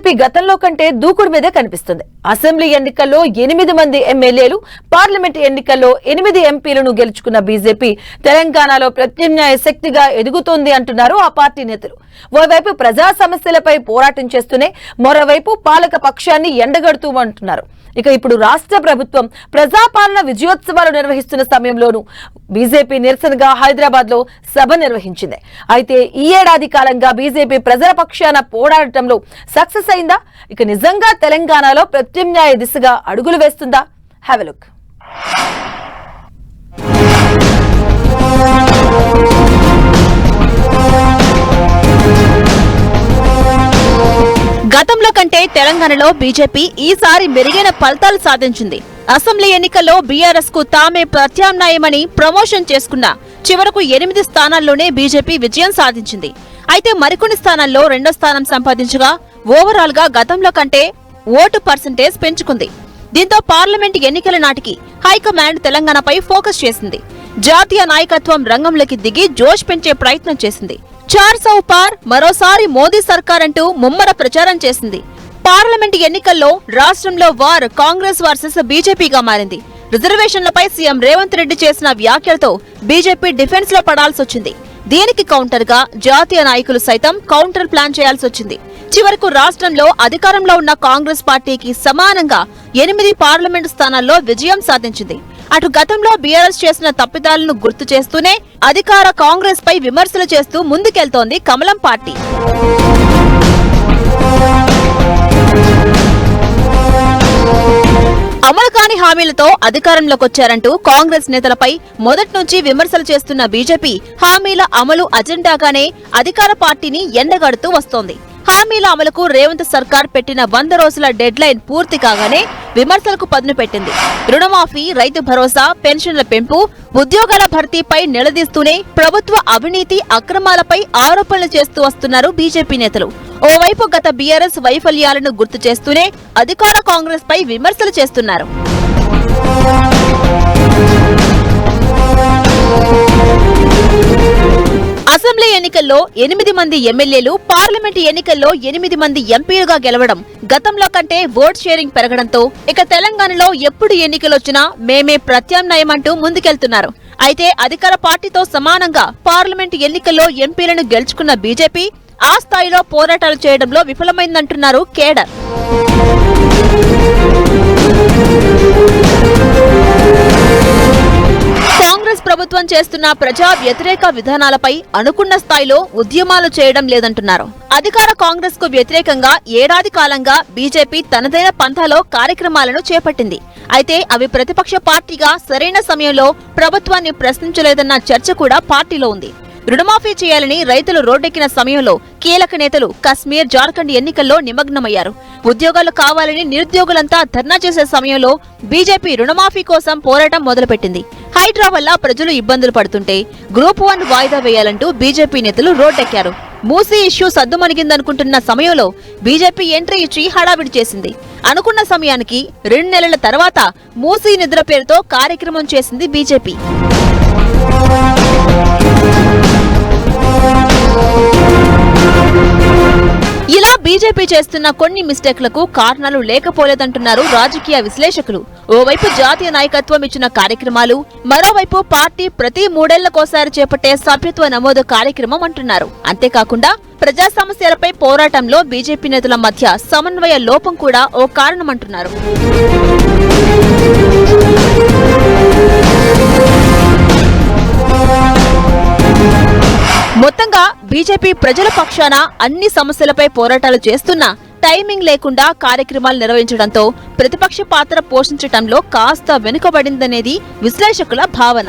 BJP గతంలో కంటే దూకుడు మీదే కనిపిస్తుంది. అసెంబ్లీ ఎన్నికల్లో 8 మంది ఎమ్మెల్యేలు, పార్లమెంట్ ఎన్నికల్లో 8 ఎంపీలను గెలుచుకున్న బీజేపీ తెలంగాణలో ప్రత్యామ్నాయ శక్తిగా ఎదుగుతోంది అంటున్నారు ఆ పార్టీ నేతలు. ఓవైపు ప్రజా సమస్యలపై పోరాటం చేస్తూనే మరోవైపు పాలక పక్షాన్ని ఎండగడుతూ అంటున్నారు. ఇక ఇప్పుడు రాష్ట్ర ప్రభుత్వం ప్రజాపాలన విజయోత్సవాలు నిర్వహిస్తున్న సమయంలోనూ బీజేపీ నిరసనగా హైదరాబాద్ లో సభ నిర్వహించింది. అయితే ఈ ఏడాది కాలంగా బీజేపీ ప్రజల పక్షాన పోరాడటంలో సక్సెస్ అయిందా? ఇక నిజంగా తెలంగాణలో ప్రత్యామ్నాయ దిశగా అడుగులు వేస్తుందా? Have a look. గతంలో కంటే తెలంగాణలో బీజేపీ ఈసారి మెరుగైన ఫలితాలు సాధించింది. అసెంబ్లీ ఎన్నికల్లో బీఆర్ఎస్ కు తామే ప్రత్యామ్నాయమని ప్రమోషన్ చేసుకున్న చివరకు 8 స్థానాల్లోనే బీజేపీ విజయం సాధించింది. అయితే మరికొన్ని స్థానాల్లో రెండో స్థానం సంపాదించగా ఓవరాల్ గా గతంలో కంటే ఓటు పర్సెంటేజ్ పెంచుకుంది. దీంతో పార్లమెంట్ ఎన్నికల నాటికి హైకమాండ్ తెలంగాణపై ఫోకస్ చేసింది. జాతీయ నాయకత్వం రంగంలోకి దిగి జోష్ పెంచే ప్రయత్నం చేసింది. 400 పార్, మరోసారి మోదీ సర్కార్ అంటూ ముమ్మర ప్రచారం చేసింది. పార్లమెంట్ ఎన్నికల్లో రాష్ట్రంలో వార్ కాంగ్రెస్ వర్సెస్ బీజేపీగా మారింది. రిజర్వేషన్లపై సీఎం రేవంత్ రెడ్డి చేసిన వ్యాఖ్యలతో బీజేపీ డిఫెన్స్ లో పడాల్సొచ్చింది. దీనికి కౌంటర్ గా జాతీయ నాయకులు సైతం కౌంటర్ ప్లాన్ చేయాల్సొచ్చింది. చివరకు రాష్ట్రంలో అధికారంలో ఉన్న కాంగ్రెస్ పార్టీకి సమానంగా 8 పార్లమెంటు స్థానాల్లో విజయం సాధించింది. అటు గతంలో బీఆర్ఎస్ చేసిన తప్పిదాలను గుర్తు చేస్తూనే అధికార కాంగ్రెస్ పై విమర్శలు చేస్తూ ముందుకెళ్తోంది కమలం పార్టీ. అమలు కాని హామీలతో అధికారంలోకొచ్చారంటూ కాంగ్రెస్ నేతలపై మొదటి నుంచి విమర్శలు చేస్తున్న బీజేపీ హామీల అమలు అజెండాగానే అధికార పార్టీని ఎండగడుతూ వస్తోంది. హామీల అమలుకు రేవంత్ సర్కార్ పెట్టిన 100 రోజుల డెడ్ లైన్ పూర్తి కాగానే విమర్శలకు పదును పెట్టింది. రుణమాఫీ, రైతు భరోసా, పెన్షన్ల పెంపు, ఉద్యోగాల భర్తీపై నిలదీస్తూనే ప్రభుత్వ అవినీతి అక్రమాలపై ఆరోపణలు చేస్తూ వస్తున్నారు బీజేపీ నేతలు. ఓవైపు గత బీఆర్ఎస్ వైఫల్యాలను గుర్తు చేస్తూనే అధికార కాంగ్రెస్ పై విమర్శలు చేస్తున్నారు. అసెంబ్లీ ఎన్నికల్లో 8 మంది ఎమ్మెల్యేలు, పార్లమెంటు ఎన్నికల్లో 8 మంది ఎంపీలుగా గెలవడం, గతంలో కంటే ఓట్ షేరింగ్ పెరగడంతో ఇక తెలంగాణలో ఎప్పుడు ఎన్నికలొచ్చినా మేమే ప్రత్యామ్నాయమంటూ ముందుకెళ్తున్నారు. అయితే అధికార పార్టీతో సమానంగా పార్లమెంటు ఎన్నికల్లో ఎంపీలను గెలుచుకున్న బీజేపీ ఆ స్థాయిలో పోరాటాలు చేయడంలో విఫలమైందంటున్నారు కేడర్. కాంగ్రెస్ ప్రభుత్వం చేస్తున్న ప్రజా వ్యతిరేక విధానాలపై అనుకున్న స్థాయిలో ఉద్యమాలు చేయడం లేదంటున్నారు. అధికార కాంగ్రెస్ కు వ్యతిరేకంగా ఏడాది కాలంగా బీజేపీ తనదైన పంథాలో కార్యక్రమాలను చేపట్టింది. అయితే అవి ప్రతిపక్ష పార్టీగా సరైన సమయంలో ప్రభుత్వాన్ని ప్రశ్నించలేదన్న చర్చ కూడా పార్టీలో ఉంది. రుణమాఫీ చేయాలని రైతులు రోడ్డెక్కిన సమయంలో కీలక నేతలు కశ్మీర్, జార్ఖండ్ ఎన్నికల్లో నిమగ్నమయ్యారు. ఉద్యోగాలు కావాలని నిరుద్యోగులంతా ధర్నా చేసే సమయంలో బీజేపీ రుణమాఫీ కోసం పోరాటం మొదలుపెట్టింది. హైడ్రా వల్ల ప్రజలు ఇబ్బందులు పడుతుంటే గ్రూప్ 1 వాయిదా వేయాలంటూ బీజేపీ నేతలు రోడ్డెక్కారు. మూసీ ఇష్యూ సద్దుమణిగిందనుకుంటున్న సమయంలో బీజేపీ ఎంట్రీ ఇచ్చి హడావిడి చేసింది. అనుకున్న సమయానికి 2 నెలల తర్వాత మూసీ నిద్ర పేరుతో కార్యక్రమం చేసింది బీజేపీ. ఇలా బీజేపీ చేస్తున్న కొన్ని మిస్టేక్లకు కారణాలు లేకపోలేదంటున్నారు రాజకీయ విశ్లేషకులు. ఓవైపు జాతీయ నాయకత్వం ఇచ్చిన కార్యక్రమాలు, మరోవైపు పార్టీ ప్రతి 3 ఏళ్లకోసారి చేపట్టే సభ్యత్వ నమోదు కార్యక్రమం అంటున్నారు. అంతేకాకుండా ప్రజా సమస్యలపై పోరాటంలో బీజేపీ నేతల మధ్య సమన్వయ లోపం కూడా ఓ కారణమంటున్నారు. మొత్తంగా బీజేపీ ప్రజల పక్షాన అన్ని సమస్యలపై పోరాటాలు చేస్తున్నా టైమింగ్ లేకుండా కార్యక్రమాలు నిర్వహించడంతో ప్రతిపక్ష పాత్ర పోషించడంలో కాస్త వెనుకబడిందనేది విశ్లేషకుల భావన.